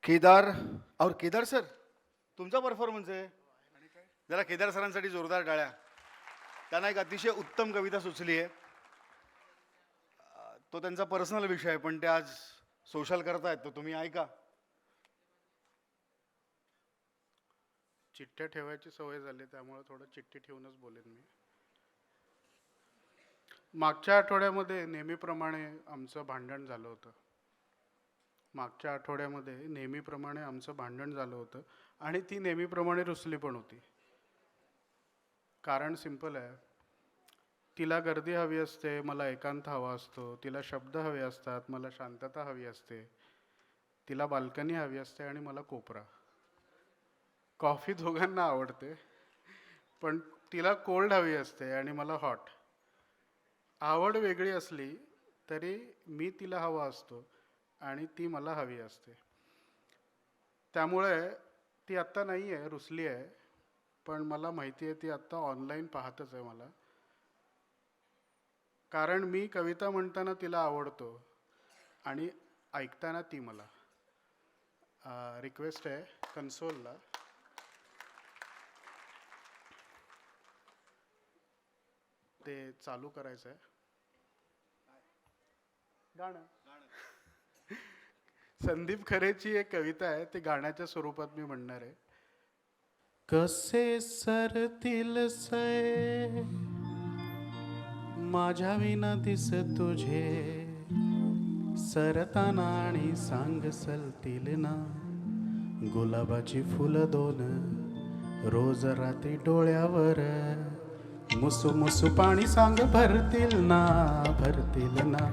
केदार और केदार सर तुमचा परफॉर्मन्स आहे. जरा केदार सरांसाठी जोरदार टाळ्या. त्यांना एक अतिशय उत्तम कविता सुचली आहे. तो त्यांचा पर्सनल विषय आहे पण ते आज सोशल करतायत तर तुम्ही ऐका. चिठ्ठ्या ठेवायची सवय झाली त्यामुळे थोडं चिठ्ठी ठेवूनच बोलेन मी. मागच्या आठवड्यामध्ये नेहमीप्रमाणे आमचं भांडण झालं होतं. आणि ती नेहमीप्रमाणे रुसली पण होती. कारण सिंपल आहे. तिला गर्दी हवी असते, मला एकांत हवा असतो. तिला शब्द हवे असतात, मला शांतता हवी असते. तिला बाल्कनी हवी असते आणि मला कोपरा. कॉफी दोघांना आवडते पण तिला कोल्ड हवी असते आणि मला हॉट. आवड वेगळी असली तरी मी तिला हवा असतो आणि ती मला हवी असते. त्यामुळे ती आत्ता नाही आहे, रुसली आहे. पण मला माहिती आहे ती आत्ता ऑनलाईन पाहतच आहे मला. कारण मी कविता म्हणताना तिला आवडतो आणि ऐकताना ती मला. रिक्वेस्ट आहे कन्सोलला ते चालू करायचं आहे गाणं. संदीप खरेची एक कविता आहे, ती गाण्याच्या स्वरूपात मी म्हणणार आहे. कसे सरतील सय माझ्या विना दिस तुझे, सरताना आणि सांग सलतील ना. गुलाबाची फुलं दोन रोज रात्री डोळ्यावर, मुसू मुसू पाणी सांग भरतील ना, भरतील ना.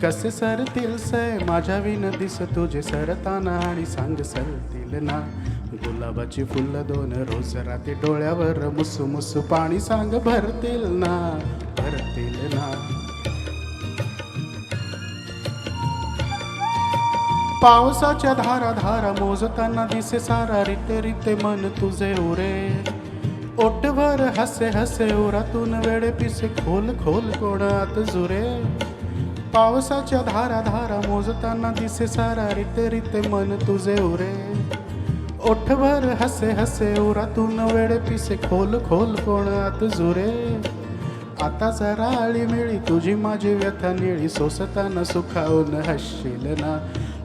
कसे सरतील सय माझ्या विन दिस तुझे, सरताना आणि सांग सलतील ना. गुलाबाची फुलं दोन रोज रात्री डोळ्यावर, मुसू मुसू पाणी सांग भरतील ना, भरतील ना. पावसाच्या धारा धारा मोजताना दिसे सारा, रिते रिते मन तुझे उरे. ओठभर हसे हसे उरातून वेडे पिसे, खोल खोल कोणात जुरे. पावसाच्या धारा धारा मोजताना दिसे सारा, रिते रिते मन तुझे उरे. ओठभर हसे हसे उरातून वेडे पिसे, खोल खोल कोणात जुरे. आता जरा आळी मिळी तुझी माझी व्यथा निळी, सोसताना सुखावून हसशील ना.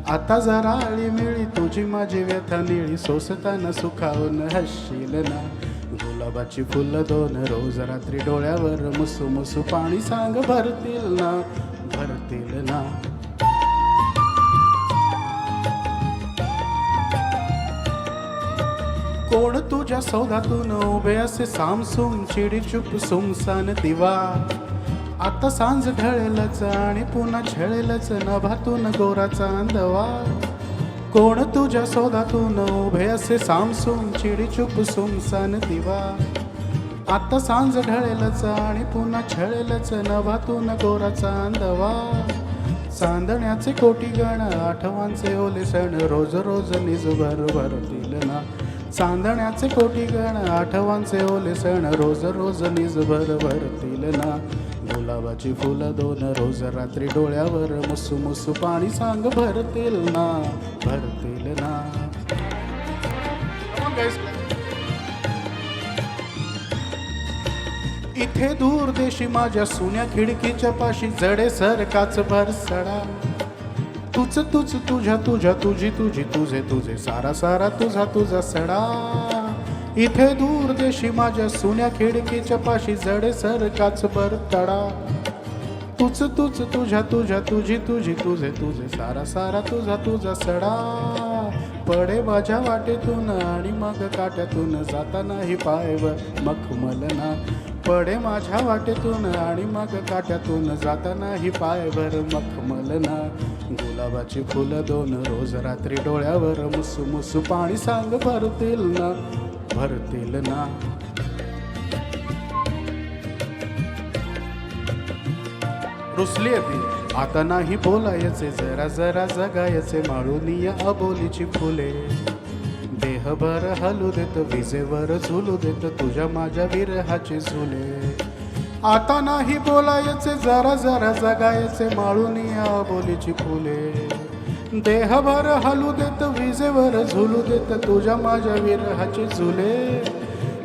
आता जरा आळी मिळी तुझी माझी व्यथा निळी, सोसताना सुखावून हसशील ना. गुलाबाची फुलं दोन रोज रात्री डोळ्यावर, मुसू मुसू पाणी सांग भरतील ना, भरतील ना. कोण तुझ्या सौदातून उभे असे सामसूम, चिडी चुप सुमसान दिवा. आता सांज ढळेलच आणि पुन्हा छळेलच, नभातून गोराचा अंधवा. कोण तुझ्या सौदातून उभे असे सामसूम, चिडी चुप सुमसान दिवा. आता सांज ढळेलच आणि पुन्हा छळेलच, नभातून गोराचा अंधवा. चांदण्याचे कोटी गण आठवांचे ओले सण, रोज रोज निज भर भरतील ना. चांदण्याचे कोटी गण आठवांचे ओले सण, रोज रोज निज भर भरतील ना. गुलाबाची फुलं दोन रोज रात्री डोळ्यावर, मुसू मुसू पाणी सांग भरतील ना, भरतील ना. इथे दूर देशी माझ्या सुन्या खिडकीच्या पाशी, जडे सर काच भर सडा. तुझ तुझ तुझ्या तुझ्या तुझी तुझी तुझे तुझे, सारा सारा तुझा तुझा सडा. इथे दूर देशी माझ्या सुन्या खिडकीच्या पाशी, जडे सर काच भर तडा. तुझ तुझ तुझ्या तुझ्या तुझी तुझी तुझे तुझे, सारा सारा तुझा तुझा सडा. पडे माझ्या वाटेतून आणि मग काट्यातून, जाता नाही पायवर मखमलना. पडे माझ्या वाटेतून आणि मग काट्यातून, जाता नाही पायवर मखमलना. गुलाबाची फुलं दोन रोज रात्री डोळ्यावर, मुसू मुसू पाणी सांग भरतील ना, भरतील ना. रुसली ती आता नाही बोलायचे, जरा जरा जगायचे. माळुनिया अबोलीची फुले देहभर हलू देत, विजेवर झुलू देत तुझ्या माझ्या विरहाचे झुले. आता नाही बोलायचे, जरा जरा जगायचे. माळुनिया अबोलीची फुले देहभर हलू देत विजेवर झुलू देत तुझ्या माझ्या विरहाचे झुले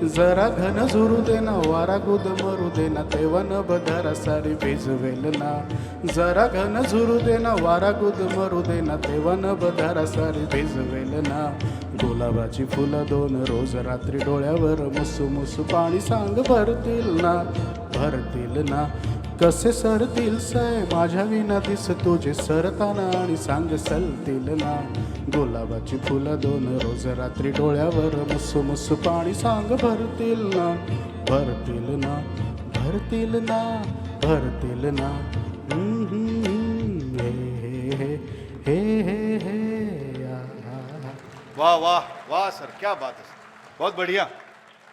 जरा घन झुरू दे ना वारा गुद मरू दे ना तेव्हा न बधारा सारी भिजवेल ना जरा घन झुरू दे ना वारा गुद मरू दे ना तेव्हा न बधारा सारी भिजवेल ना गुलाबाची फुलं दोन रोज रात्री डोळ्यावर मुसू मुसू पाणी सांग भरतील ना कसे सरतील सय माझ्या विना दिस तुझे सरताना आणि सांग सलतील ना गुलाबाची फुलं दोन रोज रात्री डोळ्यावर मुसू मुसू पाणी सांग भरतील ना भरतील ना भरतील ना भरतील ना हे हे हे हे आ, आ, आ. वाह वाह वाह सर क्या बात है बहुत बढ़िया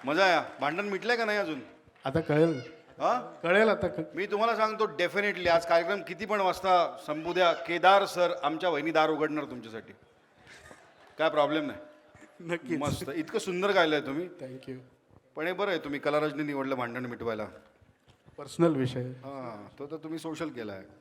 मजा आया भांडण मिटलंय का नाही अजून आता कळेल हा कळेल आता मी तुम्हाला सांगतो डेफिनेटली आज कार्यक्रम किती पण वाजता संपू द्या केदार सर आमच्या वहिनी दार उघडणार तुमच्यासाठी काय प्रॉब्लेम नाही नक्की मस्त इतकं सुंदर गायलंय तुम्ही थँक्यू पण हे बरं आहे तुम्ही कलारजनी निवडलं भांडण मिटवायला पर्सनल विषय हां तो तर तुम्ही सोशल केला आहे